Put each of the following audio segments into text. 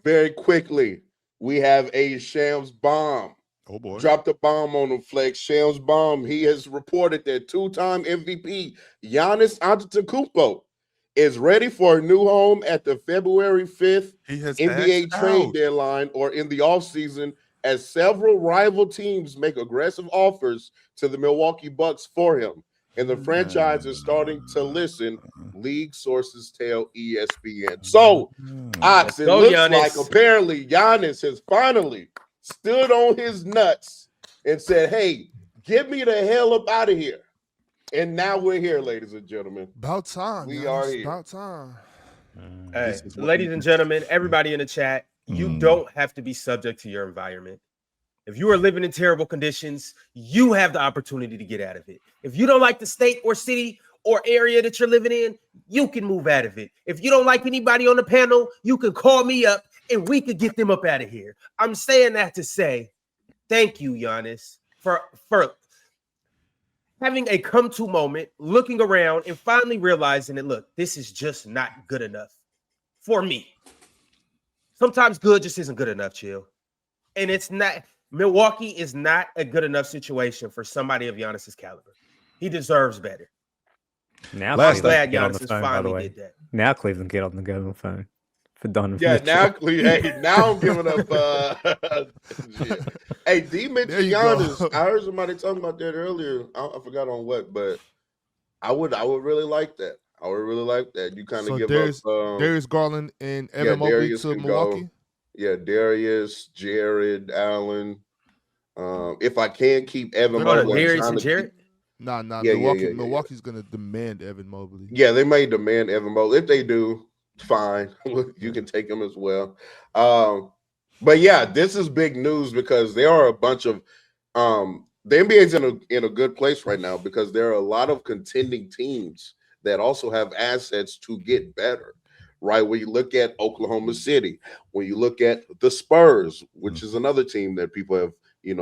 Very quickly, we have a Shams bomb. Oh boy. Dropped a bomb on him, Flex. Shams bomb. He has reported that two-time MVP Giannis Antetokounmpo is ready for a new home at the February 5th He has NBA asked trade out. deadline or in the offseason as several rival teams make aggressive offers to the Milwaukee Bucks for him. And the franchise is starting to listen, league sources tell ESPN. So, Ox, Let's it go, looks like Giannis. apparently Giannis has finally stood on his nuts and said, hey, get me the hell up out of here. And now we're here, ladies and gentlemen. About time. We Giannis. are here. About time. Hey, This is what ladies we and do. gentlemen, everybody in the chat, you don't have to be subject to your environment. If you are living in terrible conditions, you have the opportunity to get out of it. If you don't like the state or city or area that you're living in, you can move out of it. If you don't like anybody on the panel, you can call me up and we could get them up out of here. I'm saying that to say thank you, Giannis, for having a come-to moment, looking around and finally realizing that, look, this is just not good enough for me. Sometimes good just isn't good enough, chill. And it's not, Milwaukee is not a good enough situation for somebody of Giannis's caliber. He deserves better. Now Last I'm Cleveland glad get on Giannis the phone, by the finally way. did that. Now Cleveland get on the phone for Donovan Yeah, Mitchell. now I'm giving up. Yeah. Hey, D mentioned There you Giannis. go. I heard somebody talking about that earlier. I forgot on what, but I would really like that. I would really like that. You kind of So give up. Darius Garland and Evan Mobley Darius to can Milwaukee. go. Yeah, Darius, Jared, Allen. If I can keep Evan Hold on, Mobley, I'm Darius trying and to Jared? Nah. Yeah, Milwaukee's gonna demand Evan Mobley. Yeah, they may demand Evan Mobley. If they do, fine. You can take him as well. But yeah, this is big news because there are a bunch of the NBA's in a good place right now because there are a lot of contending teams that also have assets to get better. Right, when you look at Oklahoma City, when you look at the Spurs, which is another team that people have,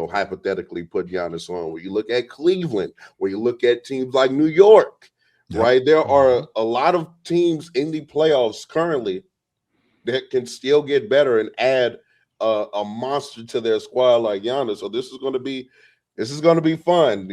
hypothetically put Giannis on. When you look at Cleveland, when you look at teams like New York, right, there are a lot of teams in the playoffs currently that can still get better and add a monster to their squad like Giannis. So this is going to be fun.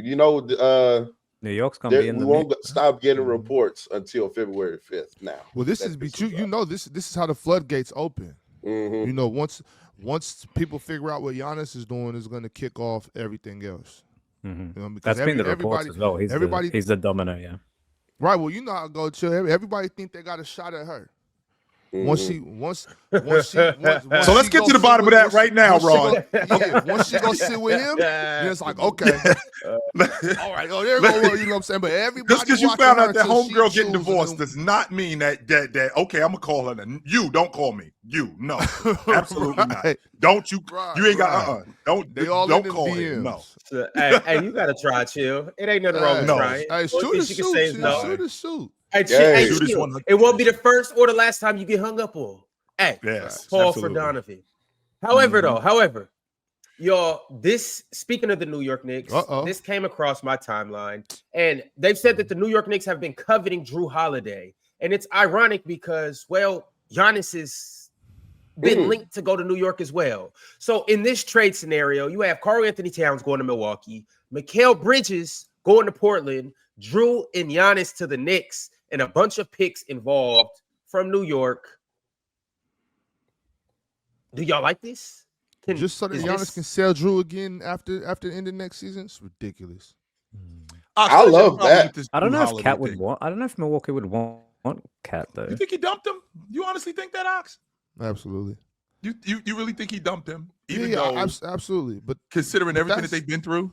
New York's gonna be in we the won't mix. stop getting reports until February 5th. Now, Well, this is how the floodgates open. Mm-hmm. Once people figure out what Giannis is doing, is going to kick off everything else. Mm-hmm. Because That's been the reports as well. He's the domino, yeah. Right. Well, you know how it goes, chill. Everybody think they got a shot at her. Mm-hmm. Once So let's get to the bottom of that right now, Ron. Once she go sit with him, then it's like, okay. All right. Oh, there you go. You know what I'm saying? But everybody Just because you found out that until homegirl she getting chooses divorced him. does not mean that okay, I'm gonna call her. You don't call me. You no, absolutely not. Don't you? Right, you ain't got Don't They all don't in the call DMs. him. No. Hey, you gotta try, chill. It ain't nothing wrong with No. trying. Hey, Only shoot thing a she can say is shoot. no. Shoot a shoot. Hey, Yeah, chill. shoot this one. It won't be the first or the last time you get hung up on. Hey, Yes, Paul absolutely. for Donovan. However, y'all, speaking of the New York Knicks, this came across my timeline, and they've said that the New York Knicks have been coveting Drew Holiday, and it's ironic because, well, Giannis has been linked to go to New York as well. So in this trade scenario, you have Karl Anthony Towns going to Milwaukee, Mikal Bridges going to Portland, Drew and Giannis to the Knicks, and a bunch of picks involved from New York. Do y'all like this? Just so that Giannis can sell Drew again after the end of next season? It's ridiculous. I love that. I don't know if Cat would want. I don't know if Milwaukee would want Cat though. You think he dumped him? You honestly think that, Ox? Absolutely. You really think he dumped him? Even Yeah, though, absolutely. But considering everything that they've been through,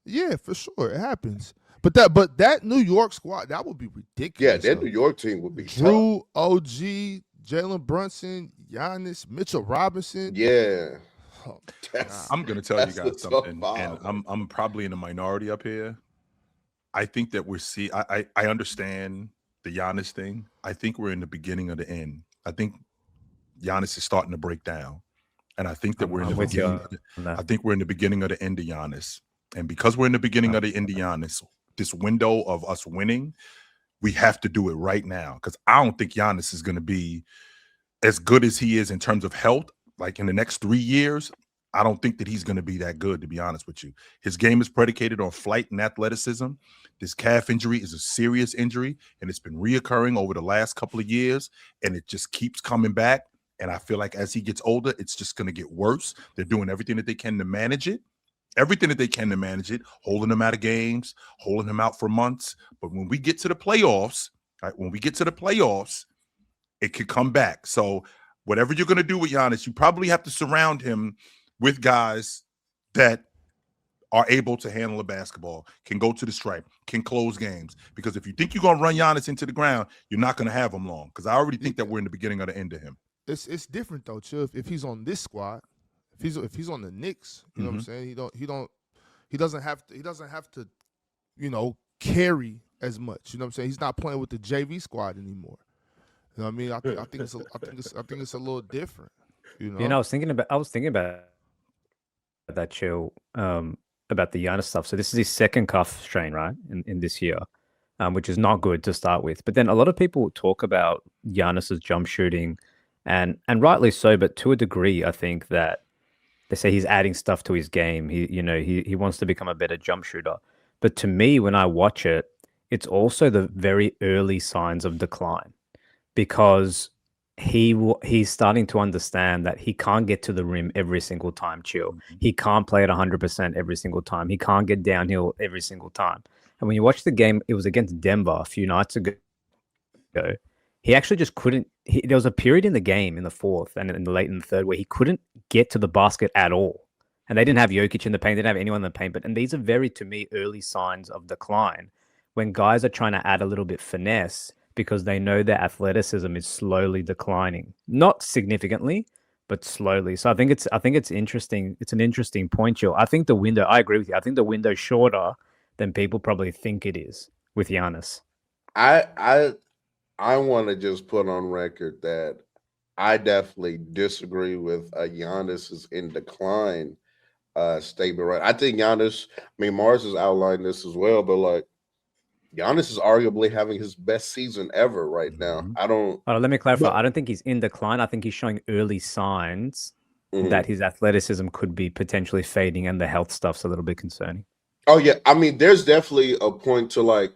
yeah, for sure, it happens. But that New York squad, that would be ridiculous. Yeah, that New York team would be Drew, OG, Jalen Brunson, Giannis, Mitchell Robinson. Yeah. I'm gonna tell you guys something, and I'm probably in the minority up here. I think that I understand the Giannis thing. I think we're in the beginning of the end. I think Giannis is starting to break down, and I think that we're in the beginning. I think we're in the beginning of the end of Giannis, and because we're in the beginning of the end of Giannis, this window of us winning, we have to do it right now. Because I don't think Giannis is going to be as good as he is in terms of health, like in the next 3 years, I don't think that he's going to be that good, to be honest with you. His game is predicated on flight and athleticism. This calf injury is a serious injury, and it's been reoccurring over the last couple of years, and it just keeps coming back. And I feel like as he gets older, it's just going to get worse. They're doing everything that they can to manage it. Holding him out of games, holding him out for months. But when we get to the playoffs, it could come back. So whatever you're going to do with Giannis, you probably have to surround him with guys that are able to handle a basketball, can go to the stripe, can close games. Because if you think you're going to run Giannis into the ground, you're not going to have him long. Because I already think that we're in the beginning of the end of him. It's different though, Chill. If he's on this squad, if he's on the Knicks, you know what I'm saying? He doesn't have to, carry as much. You know what I'm saying? He's not playing with the JV squad anymore. You know what I mean? I think it's a little different. I was thinking about that, Chill, about the Giannis stuff. So this is his second cuff strain, right? In this year, which is not good to start with. But then a lot of people talk about Giannis's jump shooting, and rightly so, but to a degree, I think that they say he's adding stuff to his game. He wants to become a better jump shooter. But to me, when I watch it, it's also the very early signs of decline, because he's starting to understand that he can't get to the rim every single time, Chill. He can't play at 100% every single time. He can't get downhill every single time. And when you watch the game, it was against Denver a few nights ago. He actually just couldn't. There was a period in the game in the fourth and in the late in the third where he couldn't get to the basket at all. And they didn't have Jokic in the paint. They didn't have anyone in the paint. And these are very, to me, early signs of decline when guys are trying to add a little bit finesse because they know their athleticism is slowly declining. Not significantly, but slowly. So I think it's interesting. It's an interesting point, Jill. I think the window, I agree with you. I think the window's shorter than people probably think it is with Giannis. I want to just put on record that I definitely disagree with Giannis is in decline statement. Right? I think Giannis. Mars has outlined this as well, but Giannis is arguably having his best season ever right now. Let me clarify. I don't think he's in decline. I think he's showing early signs that his athleticism could be potentially fading, and the health stuff's a little bit concerning. Oh yeah, there's definitely a point to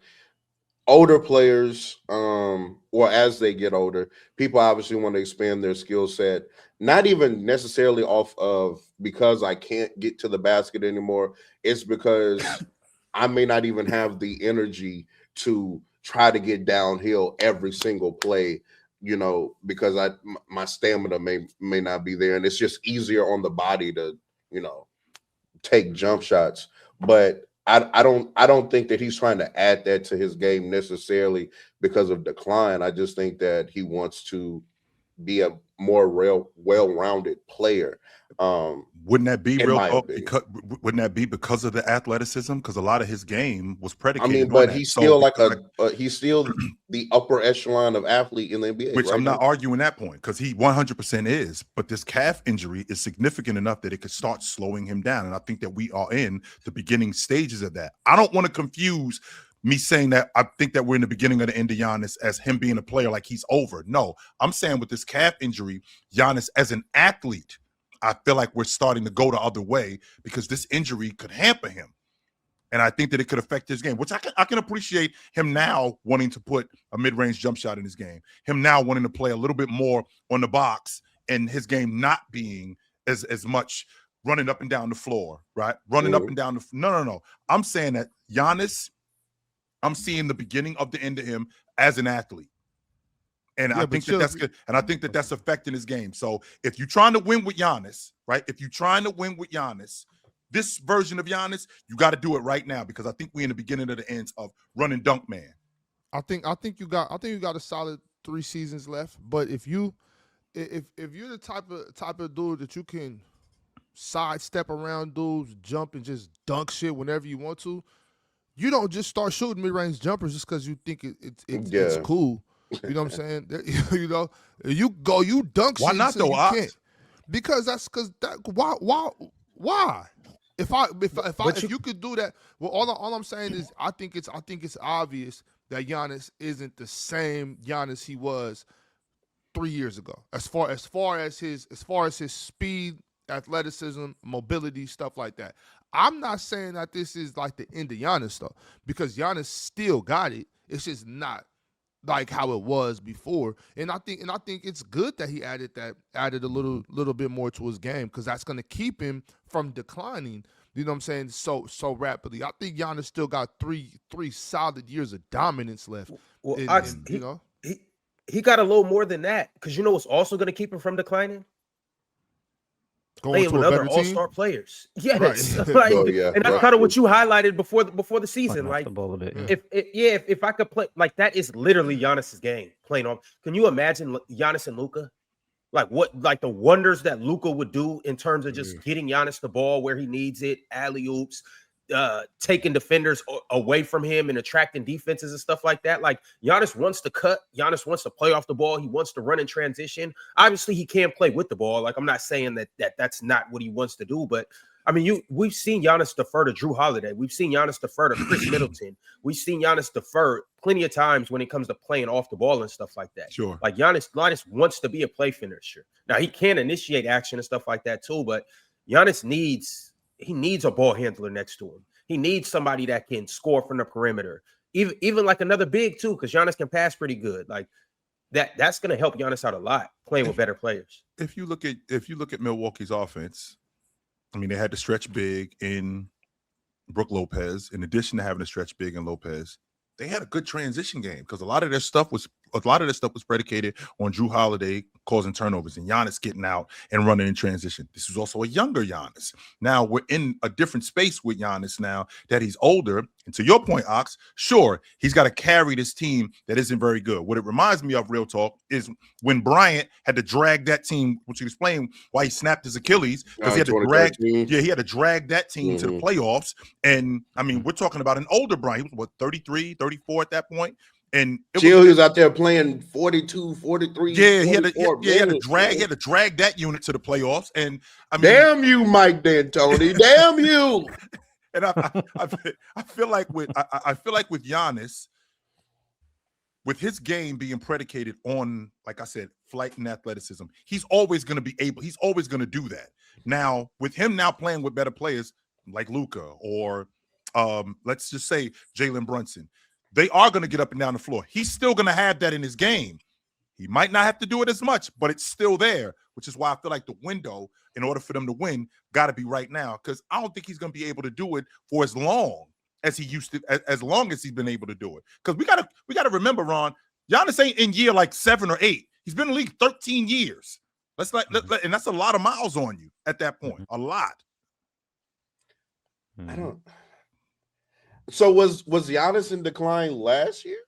older players, or as they get older, people obviously want to expand their skill set, not even necessarily off of because I can't get to the basket anymore. It's because I may not even have the energy to try to get downhill every single play, because my stamina may not be there, and it's just easier on the body to, take jump shots. But I don't think that he's trying to add that to his game necessarily because of decline. I just think that he wants to be a more well-rounded player. Wouldn't that be wouldn't that be because of the athleticism? Because a lot of his game was predicated. But he's still he's still the upper echelon of athlete in the NBA. Which I'm not arguing that point, because he 100% is. But this calf injury is significant enough that it could start slowing him down, and I think that we are in the beginning stages of that. I don't want to confuse me saying that I think that we're in the beginning of the end of Giannis as him being a player like he's over. No, I'm saying with this calf injury, Giannis as an athlete, I feel like we're starting to go the other way because this injury could hamper him. And I think that it could affect his game, which I can appreciate him now wanting to put a mid-range jump shot in his game, him now wanting to play a little bit more on the box, and his game not being as much running up and down the floor, right? Running up and down the No. I'm saying that Giannis, I'm seeing the beginning of the end of him as an athlete. And I think that that's good. And I think that that's affecting his game. So if you're trying to win with Giannis, right? If you're trying to win with Giannis, this version of Giannis, you got to do it right now, because I think we're in the beginning of the ends of running dunk man. I think you got a solid 3 seasons left. But if you're the type of dude that you can sidestep around dudes, jump and just dunk shit whenever you want to, you don't just start shooting mid-range jumpers just because you think it's cool. You know what I'm saying? You dunk. Why not though? Because why? If you could do that, well, all I'm saying is I think it's obvious that Giannis isn't the same Giannis he was 3 years ago. As far as his speed, athleticism, mobility, stuff like that. I'm not saying that this is like the end of Giannis though, because Giannis still got it. It's just not like how it was before. And I think it's good that he added a little bit more to his game, because that's going to keep him from declining. You know what I'm saying? So rapidly. I think Giannis still got three solid years of dominance left. Well, he got a little more than that, because you know what's also going to keep him from declining? Going playing with other all-star players. Yes. Right. And that's kind of what you highlighted before the season. Like, if I could play, like, that is literally Giannis's game, playing on. Can you imagine Giannis and Luka? Like the wonders that Luka would do in terms of just getting Giannis the ball where he needs it, alley-oops, taking defenders away from him and attracting defenses and stuff like that. Like, Giannis wants to cut. Giannis wants to play off the ball. He wants to run in transition. Obviously, he can play with the ball. Like, I'm not saying that's not what he wants to do, but I mean, we've seen Giannis defer to Drew Holiday. We've seen Giannis defer to Chris Middleton. We've seen Giannis defer plenty of times when it comes to playing off the ball and stuff like that. Sure. Like, Giannis wants to be a play finisher. Now, he can initiate action and stuff like that too, but Giannis needs a ball handler next to him. He needs somebody that can score from the perimeter, even like another big too, because Giannis can pass pretty good. Like that's going to help Giannis out a lot playing with better players. If you look at Milwaukee's offense, I mean, they had to stretch big in Brook Lopez. In addition to having to stretch big in Lopez, they had a good transition game, because a lot of their stuff was predicated on Drew Holiday causing turnovers and Giannis getting out and running in transition. This was also a younger Giannis. Now we're in a different space with Giannis now that he's older. And to your point, Ox, sure, he's got to carry this team that isn't very good. What it reminds me of, real talk, is when Bryant had to drag that team, which you explain why he snapped his Achilles, because he had to drag that team to the playoffs. And I mean, we're talking about an older Bryant. He was 33, 34 at that point. And he was out there playing 42, 43. Yeah, he had to drag that unit to the playoffs. And I mean, damn you, Mike D'Antoni, damn you. And I feel like with Giannis, with his game being predicated on, like I said, flight and athleticism, he's always going to do that. Now, with him now playing with better players like Luka or let's just say Jalen Brunson, they are going to get up and down the floor. He's still going to have that in his game. He might not have to do it as much, but it's still there, which is why I feel like the window, in order for them to win, got to be right now, because I don't think he's going to be able to do it for as long as he used to, as long as he's been able to do it. Because we got to remember, Ron, Giannis ain't in year like 7 or 8. He's been in the league 13 years. And that's a lot of miles on you at that point. A lot. I don't. So was Giannis in decline last year?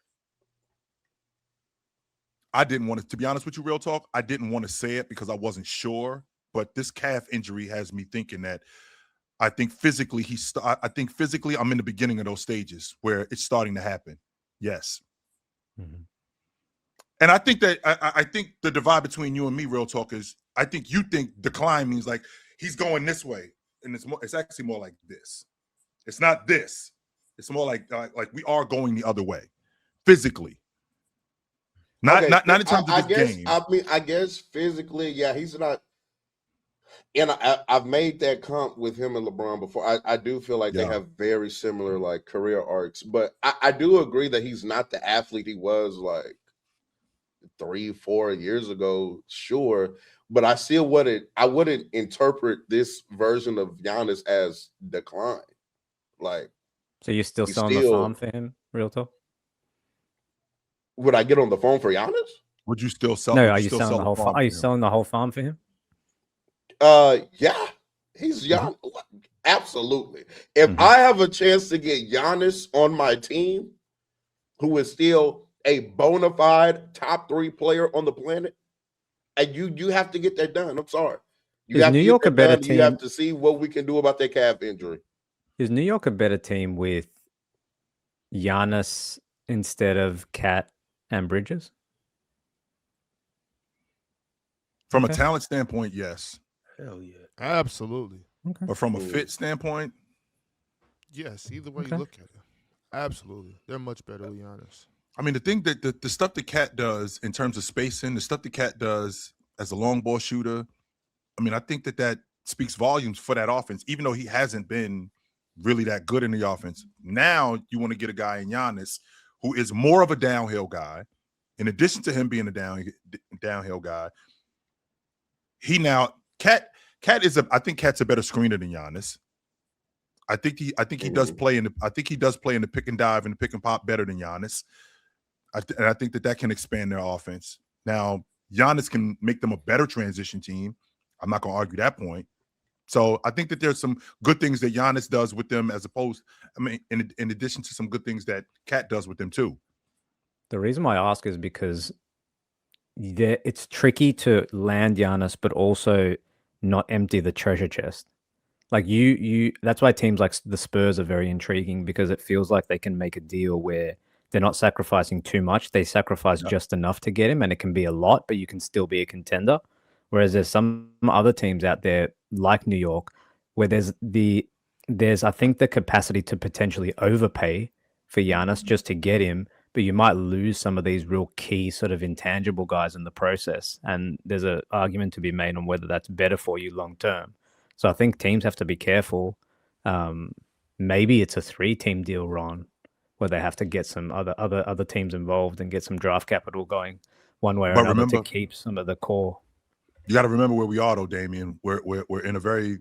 I didn't want to be honest with you, real talk. I didn't want to say it because I wasn't sure, but this calf injury has me thinking that I think physically I'm in the beginning of those stages where it's starting to happen. Yes. Mm-hmm. And I think that I think the divide between you and me, real talk, is I think you think decline means like he's going this way, and it's actually more like this. It's not this. It's more like we are going the other way, physically. Not in terms of this game. I guess physically, yeah, he's not. And I've made that comp with him and LeBron before. I do feel like they have very similar like career arcs, but I do agree that he's not the athlete he was like 3-4 years ago. Sure, but I still wouldn't interpret this version of Giannis as decline. Like. So you're still selling the farm for him, real talk? Would I get on the phone for Giannis? Would you still sell? No, are you selling the whole farm? Are you selling the whole farm for him? Yeah, he's young. Absolutely. If I have a chance to get Giannis on my team, who is still a bona fide top 3 player on the planet, and you have to get that done. I'm sorry. You have New York a better team? You have to see what we can do about that calf injury. Is New York a better team with Giannis instead of Cat and Bridges? From a talent standpoint, yes. Hell yeah. Absolutely. Okay. But from a fit standpoint? Yes, either way you look at it. Absolutely. They're much better with Giannis. I mean, the thing that the stuff that Cat does in terms of spacing, the stuff that Cat does as a long ball shooter, I mean, I think that speaks volumes for that offense, even though he hasn't been really that good in the offense. Now you want to get a guy in Giannis who is more of a downhill guy. In addition to him being a downhill guy, I think Cat's a better screener than Giannis. I think he does play in the pick and dive and the pick and pop better than Giannis. And I think that can expand their offense. Now, Giannis can make them a better transition team. I'm not going to argue that point. So I think that there's some good things that Giannis does with them in addition to some good things that Cat does with them too. The reason why I ask is because it's tricky to land Giannis, but also not empty the treasure chest. Like that's why teams like the Spurs are very intriguing, because it feels like they can make a deal where they're not sacrificing too much. They sacrifice just enough to get him, and it can be a lot, but you can still be a contender. Whereas there's some other teams out there like New York where there's I think the capacity to potentially overpay for Giannis just to get him, but you might lose some of these real key sort of intangible guys in the process. And there's an argument to be made on whether that's better for you long term. So I think teams have to be careful. Maybe it's a 3-team deal, Ron, where they have to get some other teams involved and get some draft capital going one way or another to keep some of the core. You got to remember where we are, though, Damian. We're in a very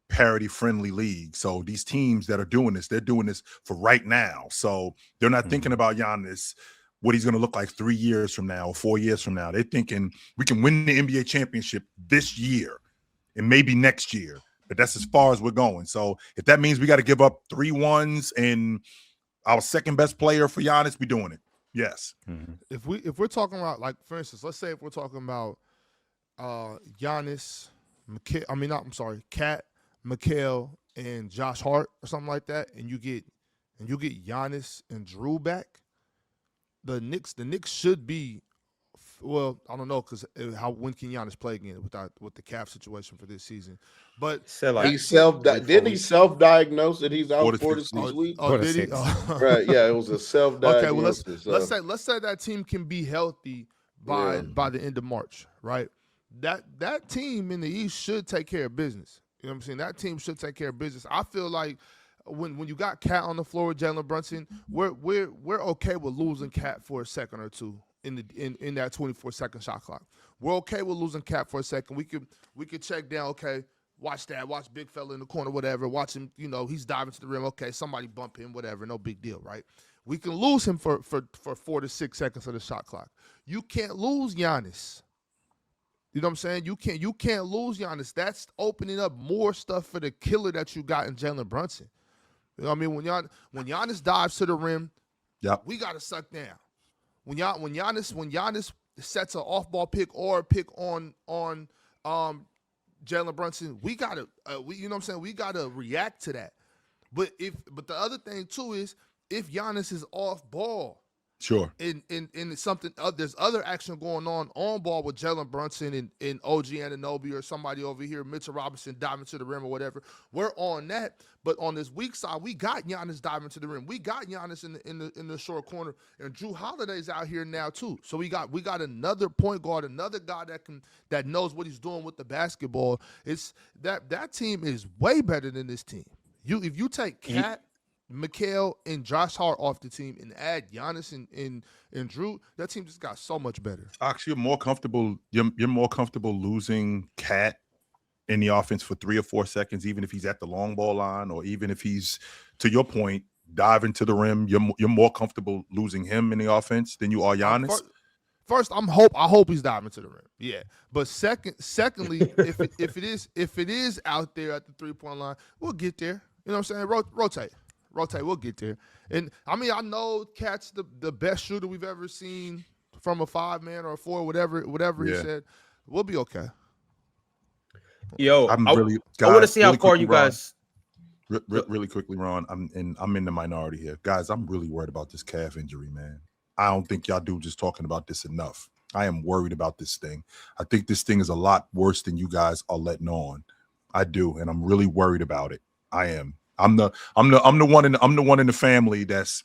parity-friendly league. So these teams that are doing this, they're doing this for right now. So they're not thinking about Giannis, what he's going to look like 3 years from now or 4 years from now. They're thinking we can win the NBA championship this year and maybe next year. But that's as far as we're going. So if that means we got to give up 3 1s and our second best player for Giannis, we're doing it. Yes. Mm-hmm. If we're talking about, like, for instance, let's say if we're talking about Giannis, Cat, Mikal, and Josh Hart or something like that, and you get Giannis and Drew back, the Knicks should be, well, I don't know, because when can Giannis play again with the cap situation for this season? But didn't he self-diagnose that he's out 4 to 6 weeks? Oh, did he? Right, yeah, it was a self-diagnosis. Okay, well, let's say that team can be healthy by the end of March, right? That team in the East should take care of business. You know what I'm saying? That team should take care of business. I feel like when you got Cat on the floor with Jalen Brunson, we're okay with losing Cat for a second or two in that 24-second shot clock. We're okay with losing Cat for a second. We could check down. Okay, watch big fella in the corner, whatever. Watch him. He's diving to the rim. Okay, somebody bump him, whatever. No big deal, right? We can lose him for 4 to 6 seconds of the shot clock. You can't lose Giannis. You know what I'm saying? You can't lose Giannis. That's opening up more stuff for the killer that you got in Jalen Brunson. You know what I mean? When Giannis dives to the rim, we got to suck down. When Giannis sets an off-ball pick or a pick on Jalen Brunson, we gotta you know what I'm saying? We gotta react to that. But the other thing too is if Giannis is off ball. Sure. And something there's other action going on ball with Jalen Brunson and OG Anunoby or somebody over here, Mitchell Robinson diving to the rim or whatever. We're on that, but on this weak side, we got Giannis diving to the rim. We got Giannis in the short corner, and Drew Holiday's out here now too. So we got another point guard, another guy that knows what he's doing with the basketball. It's that team is way better than this team. If you take Cat, Mikal, and Josh Hart off the team and add Giannis and Drew, that team just got so much better. Ox, you're more comfortable losing Cat in the offense for 3 or 4 seconds, even if he's at the long ball line, or even if he's, to your point, diving to the rim. You're more comfortable losing him in the offense than you are Giannis. First, I hope he's diving to the rim. Yeah, but secondly, if it is out there at the 3-point line, we'll get there. You know what I'm saying? Rotate, we'll get there. And I mean, I know Cat's the best shooter we've ever seen from a 5-man or a 4, whatever he said. We'll be okay. Yo, I want to see how far you guys. Really quickly, Ron. I'm in the minority here, guys. I'm really worried about this calf injury, man. I don't think y'all do just talking about this enough. I am worried about this thing. I think this thing is a lot worse than you guys are letting on. I do, and I'm really worried about it. I am. I'm the one in the family that's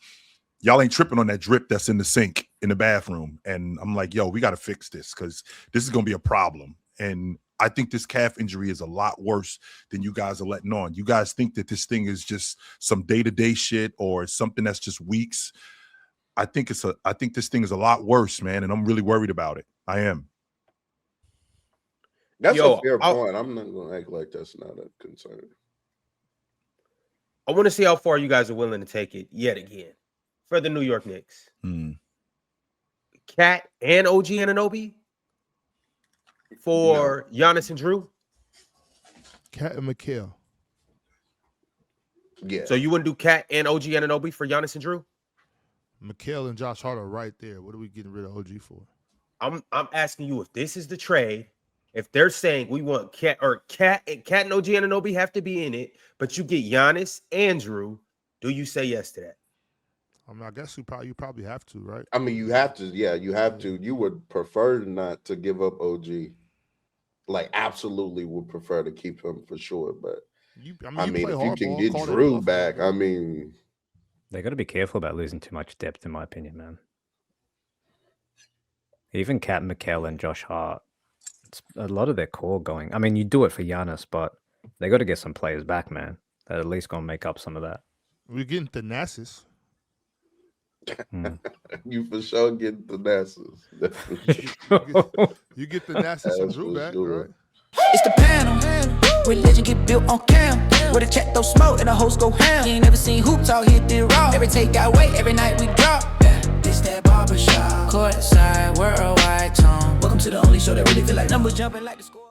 y'all ain't tripping on that drip that's in the sink in the bathroom. And I'm like, yo, we got to fix this because this is going to be a problem. And I think this calf injury is a lot worse than you guys are letting on. You guys think that this thing is just some day-to-day shit or something that's just weeks. I think this thing is a lot worse, man, and I'm really worried about it. I am. That's a fair point. I'm not going to act like that's not a concern. I want to see how far you guys are willing to take it yet again for the New York Knicks. Cat and OG Anunoby for Giannis and Drew. Cat and Mikal. Yeah. So you wouldn't do Cat and OG Anunoby for Giannis and Drew? Mikal and Josh Hart are right there. What are we getting rid of OG for? I'm asking you if this is the trade. If they're saying we want Cat and OG Anunoby have to be in it, but you get Giannis and Drew, do you say yes to that? I mean, I guess you probably have to, right? I mean, you have to. Yeah, you have to. You would prefer not to give up OG. Like, absolutely would prefer to keep him for sure. But I mean if you can get Drew back, I mean, they got to be careful about losing too much depth, in my opinion, man. Even Cat, Mikal, and Josh Hart, it's a lot of their core going. I mean, you do it for Giannis, but they got to get some players back, man. That at least gonna make up some of that. We're getting Thanasis. You for sure get Thanasis. You get Thanasis and Drew back, right? It's the panel. Religion get built on cam. Where the check throw smoke and the host go ham. You ain't never seen hoops out here did raw. Every take I wait, every night we drop. This that barbershop. Courtside, worldwide tone. Welcome to the only show that really feel like numbers jumping like the score.